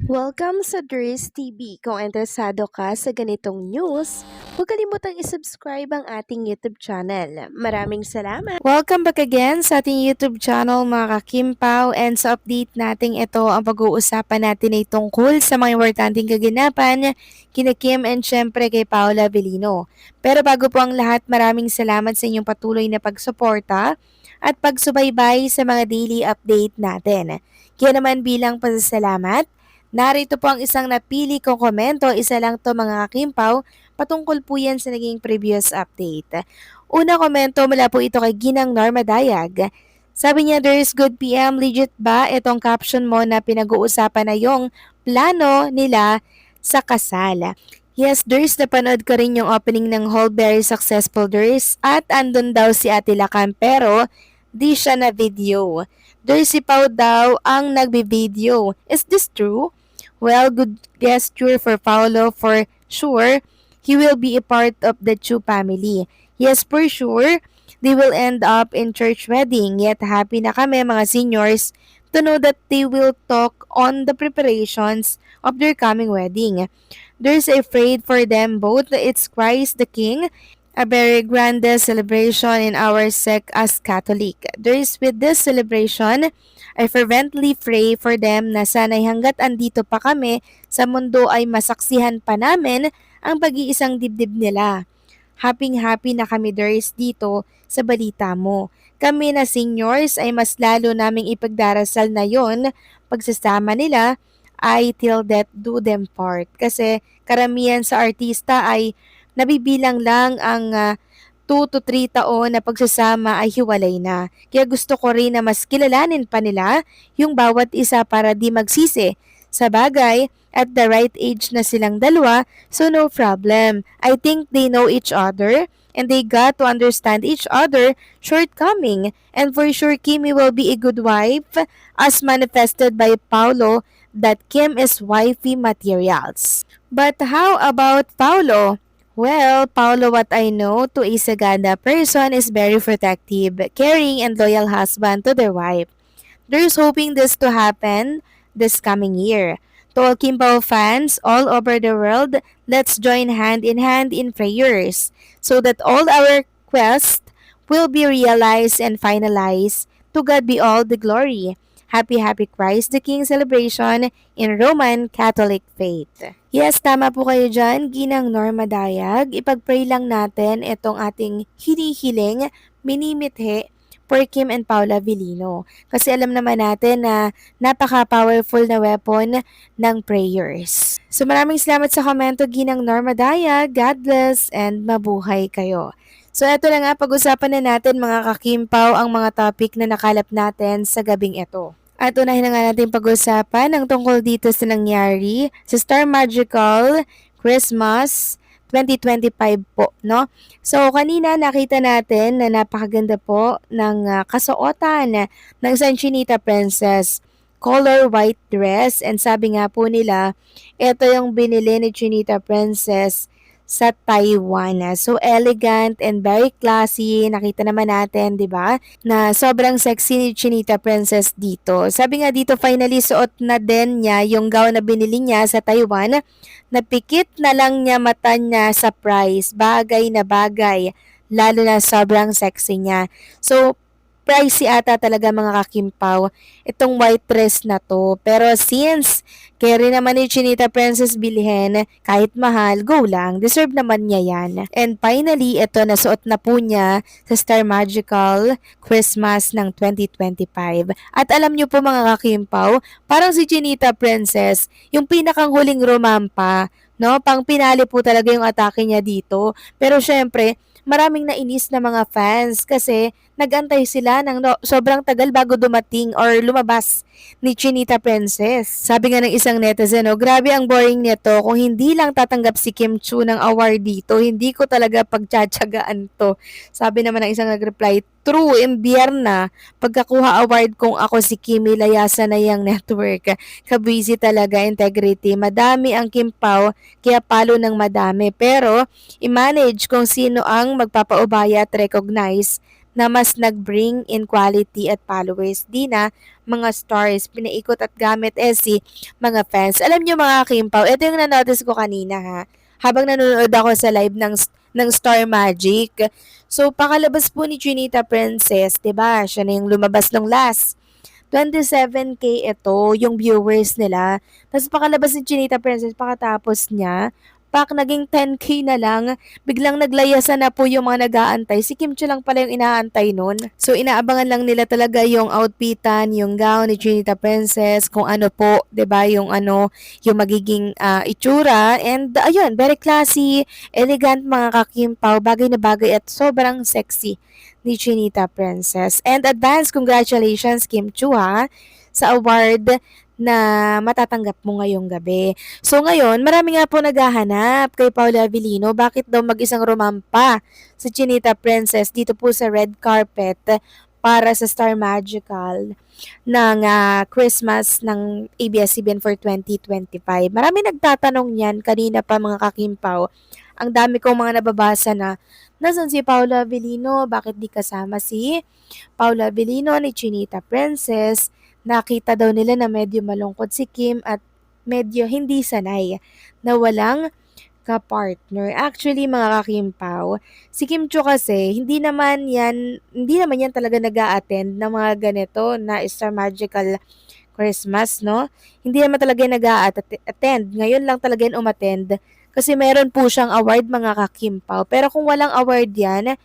Welcome sa Dries TV. Kung interesado ka sa ganitong news, huwag kalimutang isubscribe ang ating YouTube channel. Maraming salamat! Welcome back again sa ating YouTube channel mga kakimpaw, and sa update natin ito ang pag-uusapan natin ay tungkol sa mga importanteng kaganapan kina Kim and syempre kay Paula Avellino. Pero bago po ang lahat, maraming salamat sa inyong patuloy na pagsuporta at pagsubaybay sa mga daily update natin. Kaya naman bilang pasasalamat, narito po ang isang napili kong komento, isa lang to mga kakimpaw, patungkol po yan sa naging previous update. Una komento mula po ito kay Ginang Norma Dayag. Sabi niya, there is good PM, legit ba itong caption mo na pinag-uusapan na yung plano nila sa kasal? Yes, Durs, napanood ko rin yung opening ng Whole Very Successful Durs at andun daw si Ate Lacan pero di siya na video. Durs, si Pau daw ang nagbi-video. Is this true? Well, good gesture for Paolo for sure. He will be a part of the Chu family. Yes, for sure, they will end up in church wedding. Yet happy na kami mga seniors to know that they will talk on the preparations of their coming wedding. There's afraid for them both. It's Christ the King, a very grand celebration in our sect as Catholic. There is with this celebration, I fervently pray for them na sana'y hanggat andito pa kami sa mundo ay masaksihan pa namin ang pag-iisang dibdib nila. Happy na kami Durs dito sa balita mo. Kami na seniors ay mas lalo naming ipagdarasal na yon pagsasama nila ay till death do them part. Kasi karamihan sa artista ay nabibilang lang ang 2 to 3 taon na pagsasama ay hiwalay na. Kaya gusto ko rin na mas kilalanin pa nila yung bawat isa para di magsisi. Sa bagay, at the right age na silang dalawa, so no problem. I think they know each other and they got to understand each other shortcoming. And for sure, Kimi will be a good wife as manifested by Paulo that Kim is wifey materials. But how about Paulo? Well, Paulo, what I know to a Sagada person is very protective, caring, and loyal husband to their wife. There's hoping this to happen this coming year. To all Kimbao fans all over the world, let's join hand in prayers so that all our quest will be realized and finalized. To God be all the glory. Happy Christ the King celebration in Roman Catholic faith. Yes, tama po kayo dyan, Ginang Norma Dayag. Ipag-pray lang natin itong ating hinihiling, minimithi, for Kim and Paula Avellino. Kasi alam naman natin na napaka-powerful na weapon ng prayers. So maraming salamat sa komento, Ginang Norma Dayag. God bless and mabuhay kayo. So eto na nga, pag-usapan na natin mga kakimpaw ang mga topic na nakalap natin sa gabing ito. At unahin na nga natin pag-usapan ang tungkol dito sa nangyari sa Star Magical Christmas 2025 po, no? So kanina nakita natin na napakaganda po ng kasuotan ng San Chinita Princess, color white dress, and sabi nga po nila, ito yung binili ni Chinita Princess sa Taiwan. So elegant and very classy. Nakita naman natin, 'di ba? Na sobrang sexy ni Chinita Princess dito. Sabi nga dito, finally suot na din niya yung gown na binili niya sa Taiwan. Napikit na lang niya mata niya sa price. Bagay na bagay. Lalo na sobrang sexy niya. So pricey ata talaga mga kakimpaw itong white dress na to. Pero since carry naman ni Chinita Princess bilhin, kahit mahal, go lang. Deserve naman niya yan. And finally, ito nasuot na po niya sa Star Magical Christmas ng 2025. At alam niyo po mga kakimpaw, parang si Chinita Princess, yung pinakang huling romampa, no? Pang pinali po talaga yung atake niya dito. Pero syempre, maraming nainis na mga fans kasi nagantay sila ng sobrang tagal bago dumating or lumabas ni Chinita Princess. Sabi nga ng isang netizen, grabe ang boring nito. Kung hindi lang tatanggap si Kim Chu ng award dito, hindi ko talaga pagtsatsagaan to. Sabi naman ng isang nag-reply, true, imbierna. Pagkakuha award kung ako si Kimi, layasan na yung network. Kabusy talaga, integrity. Madami ang Kim Pao, kaya palo ng madami. Pero, i-manage kung sino ang magpapaubaya at recognize na mas nag-bring in quality at followers. Di na mga stars, pinaikot at gamit si mga fans. Alam niyo mga Kimpaw, ito yung na-notice ko kanina ha, habang nanonood ako sa live ng Star Magic. So, pakalabas po ni Chinita Princess, 'di ba? Siya na yung lumabas ng last. 27K ito, yung viewers nila. Tapos pakalabas ni Chinita Princess, pakatapos niya, naging 10K na lang. Biglang naglayasan na po yung mga nag-aantay. Si Kim Chiu lang pala yung inaantay nun. So, inaabangan lang nila talaga yung outfitan, yung gown ni Chinita Princess, kung ano po, 'di ba yung ano, yung magiging itsura. And, ayun, very classy, elegant mga kakimpaw, bagay na bagay at sobrang sexy ni Chinita Princess. And advance congratulations Kim Chu ha, sa award na matatanggap mo ngayong gabi. So ngayon, marami nga po naghahanap kay Paula Avellino bakit daw mag-isang rumampa si Chinita Princess dito po sa red carpet para sa Star Magical ng Christmas ng ABS-CBN for 2025. Marami nagtatanong yan kanina pa mga kakimpaw. Ang dami kong mga nababasa na nasan si Paula Avellino, bakit di kasama si Paula Avellino ni Chinita Princess. Nakita daw nila na medyo malungkot si Kim at medyo hindi sanay na walang ka-partner. Actually, mga kakimpaw, si Kim Chu kasi, hindi naman yan talaga nag-a-attend ng mga ganito na Star Magical Christmas, no? Hindi naman talaga yan nag-a-attend. Ngayon lang talaga yan umattend kasi meron po siyang award mga kakimpaw. Pero kung walang award yan,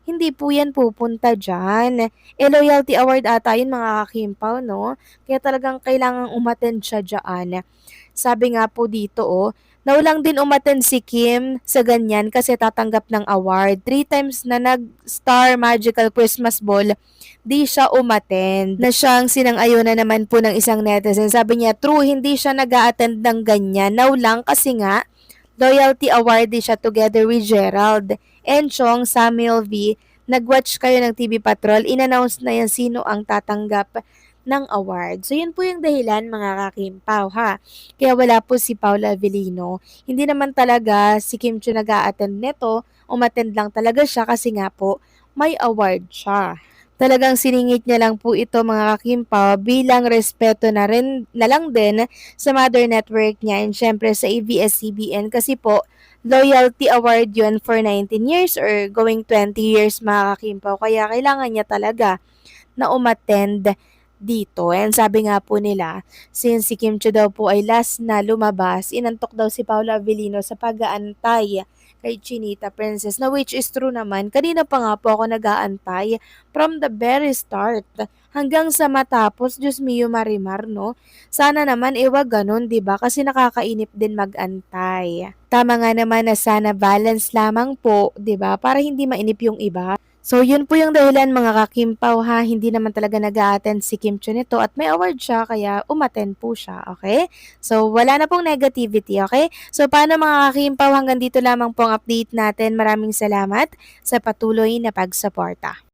hindi po yan pupunta dyan. Loyalty award ata yun mga kakimpaw, no? Kaya talagang kailangang umattend siya dyan. Sabi nga po dito, naulang din umattend si Kim sa ganyan kasi tatanggap ng award. 3 times na nag-Star Magical Christmas Ball, di siya umattend. Na siyang sinang-ayunan naman po ng isang netizen. Sabi niya, true, hindi siya nag-a-attend ng ganyan. Naulang kasi nga, loyalty awardee siya together with Gerald. Enchong, Samuel V, nag-watch kayo ng TV Patrol, in-announce na yan sino ang tatanggap ng award. So, yun po yung dahilan mga kakimpaw ha. Kaya wala po si Paula Avellino. Hindi naman talaga si Kim Chiu nag-a-attend nito, umattend lang talaga siya kasi nga po may award siya. Talagang siningit niya lang po ito mga kakimpaw bilang respeto na lang din sa mother network niya and syempre sa ABS-CBN kasi po loyalty award yun for 19 years or going 20 years mga kakimpaw. Kaya kailangan niya talaga na umattend dito. And sabi nga po nila, since si Kim Chiu daw po ay last na lumabas, inantok daw si Paula Avellino sa pag-aantay kay Chinita Princess, na which is true naman. Kanina pa nga po ako nag-aantay from the very start hanggang sa matapos. Diyos mio Marimar, no? Sana naman wag ganun, 'di ba? Kasi nakakainip din mag-antay. Tama nga naman na sana balance lamang po, 'di ba? Para hindi mainip yung iba. So, yun po yung dahilan mga kakimpaw ha, hindi naman talaga nag-a-attend si Kim Chiu nito at may award siya kaya umattend po siya, okay? So, wala na pong negativity, okay? So, paano mga kakimpaw, hanggang dito lamang po ang update natin. Maraming salamat sa patuloy na pagsuporta.